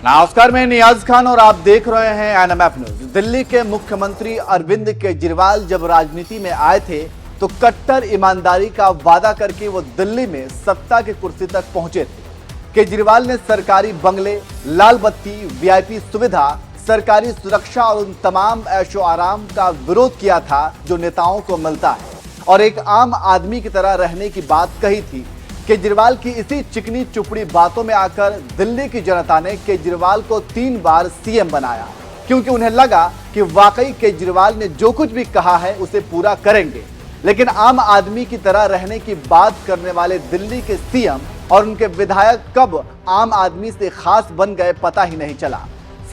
नमस्कार, मैं नियाज खान और आप देख रहे हैं एनएमएफ न्यूज। दिल्ली के मुख्यमंत्री अरविंद केजरीवाल जब राजनीति में आए थे तो कट्टर ईमानदारी का वादा करके वो दिल्ली में सत्ता की कुर्सी तक पहुंचे थे। केजरीवाल ने सरकारी बंगले, लाल बत्ती, वीआईपी सुविधा, सरकारी सुरक्षा और उन तमाम ऐशो आराम का विरोध किया था जो नेताओं को मिलता है और एक आम आदमी की तरह रहने की बात कही थी। केजरीवाल की इसी चिकनी चुपड़ी बातों में आकर दिल्ली की जनता ने केजरीवाल को 3 बार सीएम बनाया, क्योंकि उन्हें लगा कि वाकई केजरीवाल ने जो कुछ भी कहा है उसे पूरा करेंगे। लेकिन आम आदमी की तरह रहने की बात करने वाले दिल्ली के सीएम और उनके विधायक कब आम आदमी से खास बन गए पता ही नहीं चला।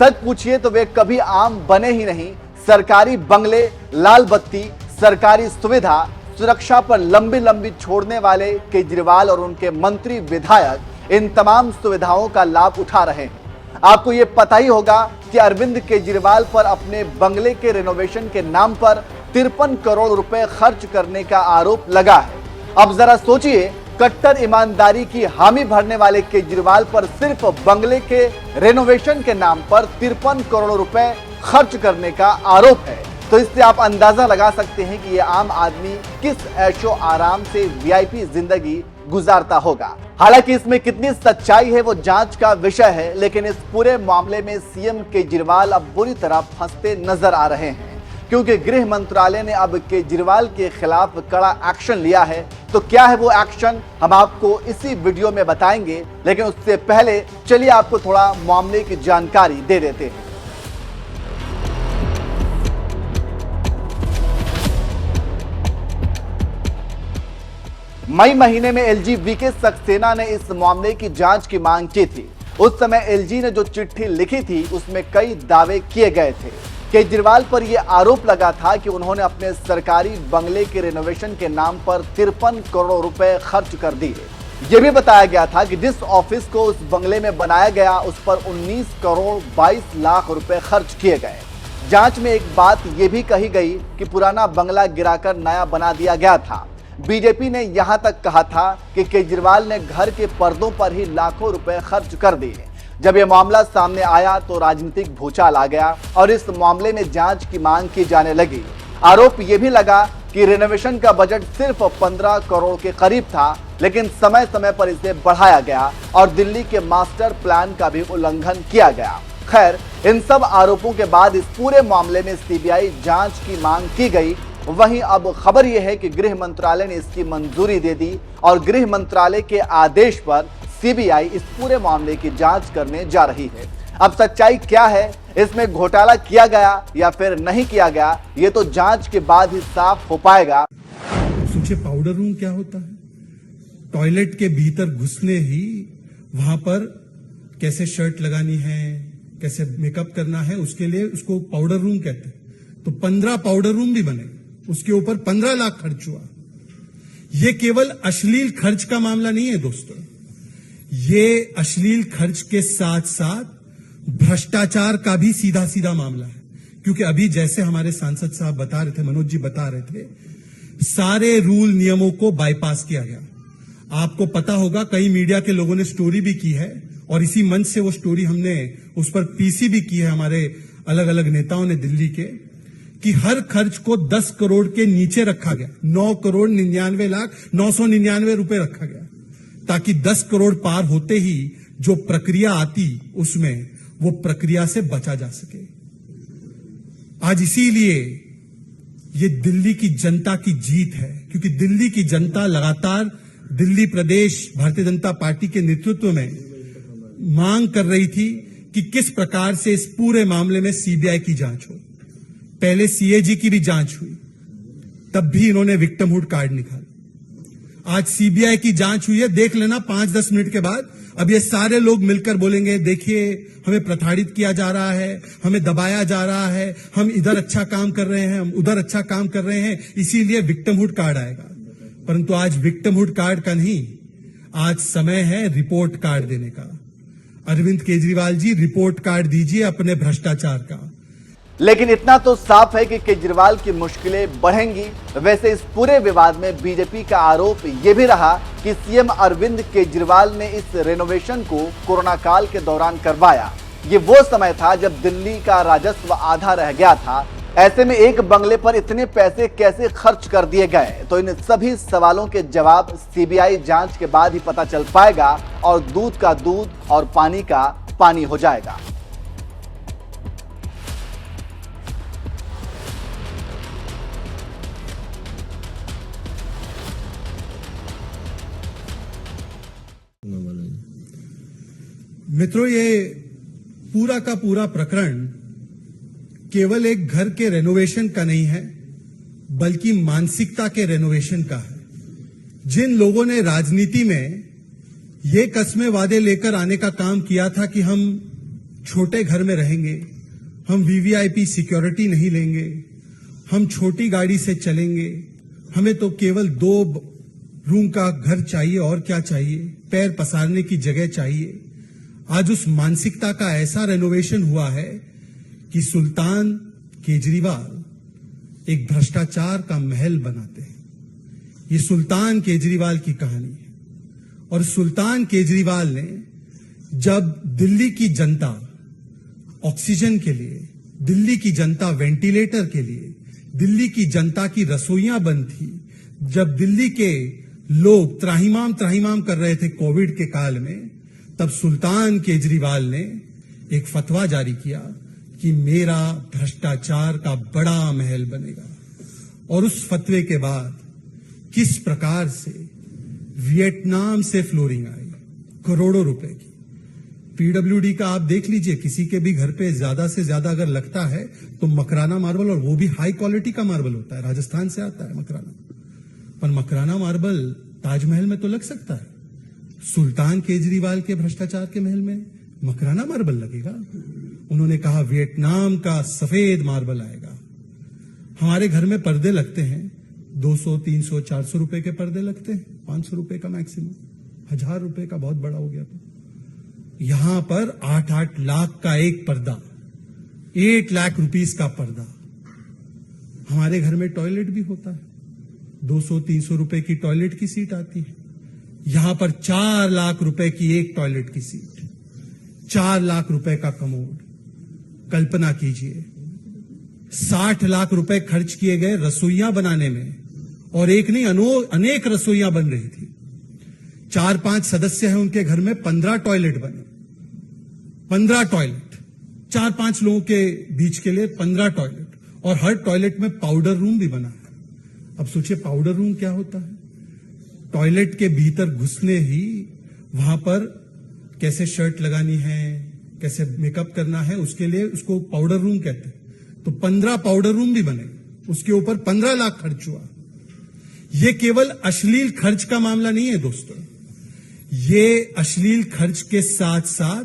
सच पूछिए तो वे कभी आम बने ही नहीं। सरकारी बंगले, लाल बत्ती, सरकारी सुविधा, सुरक्षा पर लंबी लंबी छोड़ने वाले केजरीवाल और उनके मंत्री विधायक इन तमाम सुविधाओं का लाभ उठा रहे हैं। आपको ये पता ही होगा कि अरविंद केजरीवाल पर अपने बंगले के रेनोवेशन के नाम पर 53 करोड़ रुपए खर्च करने का आरोप लगा है। अब जरा सोचिए, कट्टर ईमानदारी की हामी भरने वाले केजरीवाल पर सिर्फ बंगले के रेनोवेशन के नाम पर 53 करोड़ रुपए खर्च करने का आरोप है, तो इससे आप अंदाजा लगा सकते हैं कि ये आम आदमी किस ऐशो आराम से वीआईपी जिंदगी गुजारता होगा। हालांकि इसमें कितनी सच्चाई है वो जांच का विषय है, लेकिन इस पूरे मामले में सीएम केजरीवाल अब बुरी तरह फंसते नजर आ रहे हैं, क्योंकि गृह मंत्रालय ने अब केजरीवाल के खिलाफ कड़ा एक्शन लिया है। तो क्या है वो एक्शन, हम आपको इसी वीडियो में बताएंगे। लेकिन उससे पहले चलिए आपको थोड़ा मामले की जानकारी दे देते हैं। मई महीने में एलजी वीके सक्सेना ने इस मामले की जांच की मांग की थी। उस समय एलजी ने जो चिट्ठी लिखी थी उसमें कई दावे किए गए थे। केजरीवाल पर यह आरोप लगा था कि उन्होंने अपने सरकारी बंगले के रेनोवेशन के नाम पर 53 करोड़ रुपए खर्च कर दिए। यह भी बताया गया था कि जिस ऑफिस को उस बंगले में बनाया गया उस पर 19 करोड़ 22 लाख रुपए खर्च किए गए। जांच में एक बात यह भी कही गई कि पुराना बंगला गिराकर नया बना दिया गया था। बीजेपी ने यहां तक कहा था कि केजरीवाल ने घर के पर्दों पर ही लाखों रुपए खर्च कर दिए। जब यह मामला सामने आया तो राजनीतिक भूचाल आ गया और इस मामले में जांच की मांग की जाने लगी। आरोप यह भी लगा कि रेनोवेशन का बजट सिर्फ 15 करोड़ के करीब था, लेकिन समय समय पर इसे बढ़ाया गया और दिल्ली के मास्टर प्लान का भी उल्लंघन किया गया। खैर, इन सब आरोपों के बाद इस पूरे मामले में सीबीआई जांच की मांग की गई। वहीं अब खबर यह है कि गृह मंत्रालय ने इसकी मंजूरी दे दी और गृह मंत्रालय के आदेश पर सीबीआई इस पूरे मामले की जांच करने जा रही है। अब सच्चाई क्या है, इसमें घोटाला किया गया या फिर नहीं किया गया, ये तो जांच के बाद ही साफ हो पाएगा। सोचिए, पाउडर रूम क्या होता है? टॉयलेट के भीतर घुसने ही वहां पर कैसे शर्ट लगानी है, कैसे मेकअप करना है, उसके लिए उसको पाउडर रूम कहते हैं। तो 15 पाउडर रूम भी बने, उसके ऊपर 15 लाख खर्च हुआ। यह केवल अश्लील खर्च का मामला नहीं है दोस्तों, ये अश्लील खर्च के साथ साथ भ्रष्टाचार का भी सीधा सीधा मामला है। क्योंकि अभी जैसे हमारे सांसद साहब बता रहे थे, मनोज जी बता रहे थे, सारे रूल नियमों को बाईपास किया गया। आपको पता होगा, कई मीडिया के लोगों ने स्टोरी भी की है और इसी मंच से वो स्टोरी हमने उस पर पीसी भी की है, हमारे अलग अलग नेताओं ने दिल्ली के, कि हर खर्च को 10 करोड़ के नीचे रखा गया। 9 करोड़ 99 लाख 999 रुपए रखा गया, ताकि 10 करोड़ पार होते ही जो प्रक्रिया आती उसमें वो प्रक्रिया से बचा जा सके। आज इसीलिए ये दिल्ली की जनता की जीत है, क्योंकि दिल्ली की जनता लगातार दिल्ली प्रदेश भारतीय जनता पार्टी के नेतृत्व में मांग कर रही थी कि किस प्रकार से इस पूरे मामले में सीबीआई की जांच हो। पहले सीएजी की भी जांच हुई, तब भी इन्होंने विक्टिमहुड कार्ड निकाला। आज सीबीआई की जांच हुई है, देख लेना 5-10 मिनट के बाद अब ये सारे लोग मिलकर बोलेंगे, देखिए हमें प्रताड़ित किया जा रहा है, हमें दबाया जा रहा है, हम इधर अच्छा काम कर रहे हैं, हम उधर अच्छा काम कर रहे हैं, इसीलिए विक्टिमहुड कार्ड आएगा। परंतु आज विक्टिमहुड कार्ड का नहीं, आज समय है रिपोर्ट कार्ड देने का। अरविंद केजरीवाल जी, रिपोर्ट कार्ड दीजिए अपने भ्रष्टाचार का। लेकिन इतना तो साफ है कि केजरीवाल की मुश्किलें बढ़ेंगी। वैसे इस पूरे विवाद में बीजेपी का आरोप यह भी रहा कि सीएम अरविंद केजरीवाल ने इस रेनोवेशन को कोरोना काल के दौरान करवाया। ये वो समय था जब दिल्ली का राजस्व आधा रह गया था। ऐसे में एक बंगले पर इतने पैसे कैसे खर्च कर दिए गए? तो इन सभी सवालों के जवाब सीबीआई जांच के बाद ही पता चल पाएगा और दूध का दूध और पानी का पानी हो जाएगा। मित्रों, ये पूरा का पूरा प्रकरण केवल एक घर के रेनोवेशन का नहीं है, बल्कि मानसिकता के रेनोवेशन का है। जिन लोगों ने राजनीति में ये कस्में वादे लेकर आने का काम किया था कि हम छोटे घर में रहेंगे, हम वीवीआईपी सिक्योरिटी नहीं लेंगे, हम छोटी गाड़ी से चलेंगे, हमें तो केवल 2 रूम का घर चाहिए और क्या चाहिए, पैर पसारने की जगह चाहिए। आज उस मानसिकता का ऐसा रेनोवेशन हुआ है कि सुल्तान केजरीवाल एक भ्रष्टाचार का महल बनाते हैं। ये सुल्तान केजरीवाल की कहानी है। और सुल्तान केजरीवाल ने जब दिल्ली की जनता ऑक्सीजन के लिए, दिल्ली की जनता वेंटिलेटर के लिए, दिल्ली की जनता की रसोइयां बंद थी, जब दिल्ली के लोग त्राहिमाम कर रहे थे कोविड के काल में, तब सुल्तान केजरीवाल ने एक फतवा जारी किया कि मेरा भ्रष्टाचार का बड़ा महल बनेगा। और उस फतवे के बाद किस प्रकार से वियतनाम से फ्लोरिंग आई, करोड़ों रुपए की। पीडब्ल्यूडी का आप देख लीजिए, किसी के भी घर पे ज्यादा से ज्यादा अगर लगता है तो मकराना मार्बल, और वो भी हाई क्वालिटी का मार्बल होता है, राजस्थान से आता है मकराना। पर मकराना मार्बल ताजमहल में तो लग सकता है, सुल्तान केजरीवाल के भ्रष्टाचार के महल में मकराना मार्बल लगेगा? उन्होंने कहा वियतनाम का सफेद मार्बल आएगा। हमारे घर में पर्दे लगते हैं, 200, 300, 400 रुपए के पर्दे लगते हैं, 500 रुपए का मैक्सिमम, 1000 रुपए का बहुत बड़ा हो गया। तो यहां पर 8-8 लाख का एक पर्दा, 8 लाख रुपीस का पर्दा। हमारे घर में टॉयलेट भी होता है, 200-300 रुपए की टॉयलेट की सीट आती है। यहां पर 4 लाख रुपए की एक टॉयलेट की सीट, 4 लाख रुपए का कमोड। कल्पना कीजिए, 60 लाख रुपए खर्च किए गए रसोइयां बनाने में, और एक नहीं अनेक रसोइयां बन रही थी। 4-5 सदस्य हैं उनके घर में, 15 टॉयलेट बने, 15 टॉयलेट, 4-5 लोगों के बीच के लिए 15 टॉयलेट, और हर टॉयलेट में पाउडर रूम भी बना है। अब सोचिए पाउडर रूम क्या होता है। टॉयलेट के भीतर घुसने ही वहां पर कैसे शर्ट लगानी है, कैसे मेकअप करना है, उसके लिए उसको पाउडर रूम कहते हैं। तो 15 पाउडर रूम भी बने, उसके ऊपर 15 लाख खर्च हुआ। यह केवल अश्लील खर्च का मामला नहीं है दोस्तों, ये अश्लील खर्च के साथ साथ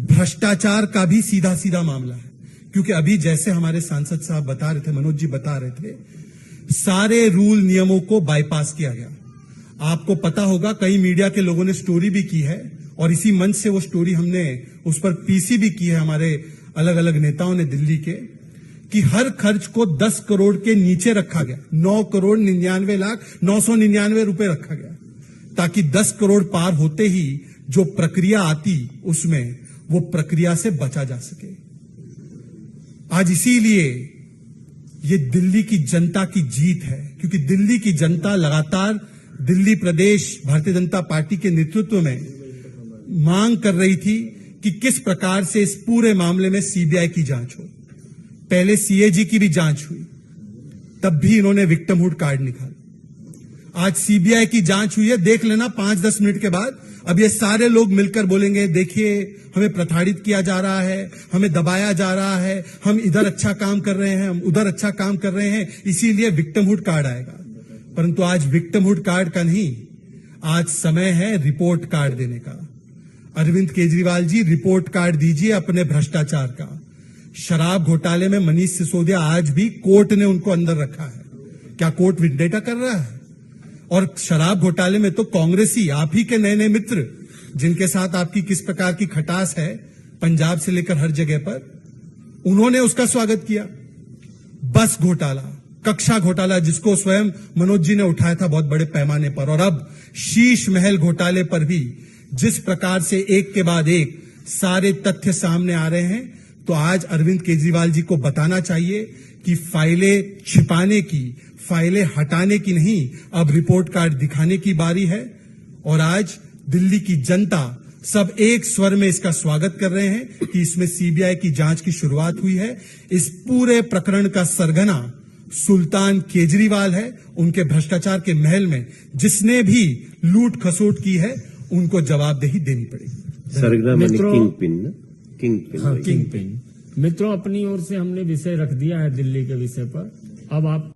भ्रष्टाचार का भी सीधा सीधा मामला है। क्योंकि अभी जैसे हमारे सांसद साहब बता रहे थे, मनोज जी बता रहे थे, सारे रूल नियमों को बाईपास किया गया। आपको पता होगा कई मीडिया के लोगों ने स्टोरी भी की है, और इसी मंच से वो स्टोरी हमने उस पर पीसी भी की है, हमारे अलग अलग नेताओं ने दिल्ली के, कि हर खर्च को 10 करोड़ के नीचे रखा गया। 9,99,999 रुपए रखा गया, ताकि 10 करोड़ पार होते ही जो प्रक्रिया आती उसमें वो प्रक्रिया से बचा जा सके। आज इसीलिए ये दिल्ली की जनता की जीत है, क्योंकि दिल्ली की जनता लगातार दिल्ली प्रदेश भारतीय जनता पार्टी के नेतृत्व में मांग कर रही थी कि किस प्रकार से इस पूरे मामले में सीबीआई की जांच हो। पहले सीएजी की भी जांच हुई, तब भी इन्होंने विक्टिमहुड कार्ड निकाला। आज सीबीआई की जांच हुई है, देख लेना 5-10 मिनट के बाद अब ये सारे लोग मिलकर बोलेंगे देखिए हमें प्रताड़ित किया जा रहा है, हमें दबाया जा रहा है, हम इधर अच्छा काम कर रहे हैं, हम उधर अच्छा काम कर रहे हैं, इसीलिए विक्टिमहुड कार्ड आएगा। परंतु आज विक्टिमहुड कार्ड का नहीं, आज समय है रिपोर्ट कार्ड देने का। अरविंद केजरीवाल जी, रिपोर्ट कार्ड दीजिए अपने भ्रष्टाचार का। शराब घोटाले में मनीष सिसोदिया, आज भी कोर्ट ने उनको अंदर रखा है। क्या कोर्ट विंडेटा कर रहा है? और शराब घोटाले में तो कांग्रेसी, आप ही के नए नए मित्र, जिनके साथ आपकी किस प्रकार की खटास है पंजाब से लेकर हर जगह पर, उन्होंने उसका स्वागत किया। बस घोटाला, कक्षा घोटाला, जिसको स्वयं मनोज जी ने उठाया था बहुत बड़े पैमाने पर, और अब शीश महल घोटाले पर भी जिस प्रकार से एक के बाद एक सारे तथ्य सामने आ रहे हैं, तो आज अरविंद केजरीवाल जी को बताना चाहिए कि फाइलें छिपाने की, फाइलें हटाने की नहीं, अब रिपोर्ट कार्ड दिखाने की बारी है। और आज दिल्ली की जनता सब एक स्वर में इसका स्वागत कर रहे हैं कि इसमें सीबीआई की जांच की शुरुआत हुई है। इस पूरे प्रकरण का सरगना सुल्तान केजरीवाल है। उनके भ्रष्टाचार के महल में जिसने भी लूट खसोट की है, उनको जवाबदेही देनी पड़ेगी। सरगना माने मित्रों- किंग पिन ना? किंग पिन हाँ, भाई। King pin. मित्रों, अपनी ओर से हमने विषय रख दिया है दिल्ली के विषय पर। अब आप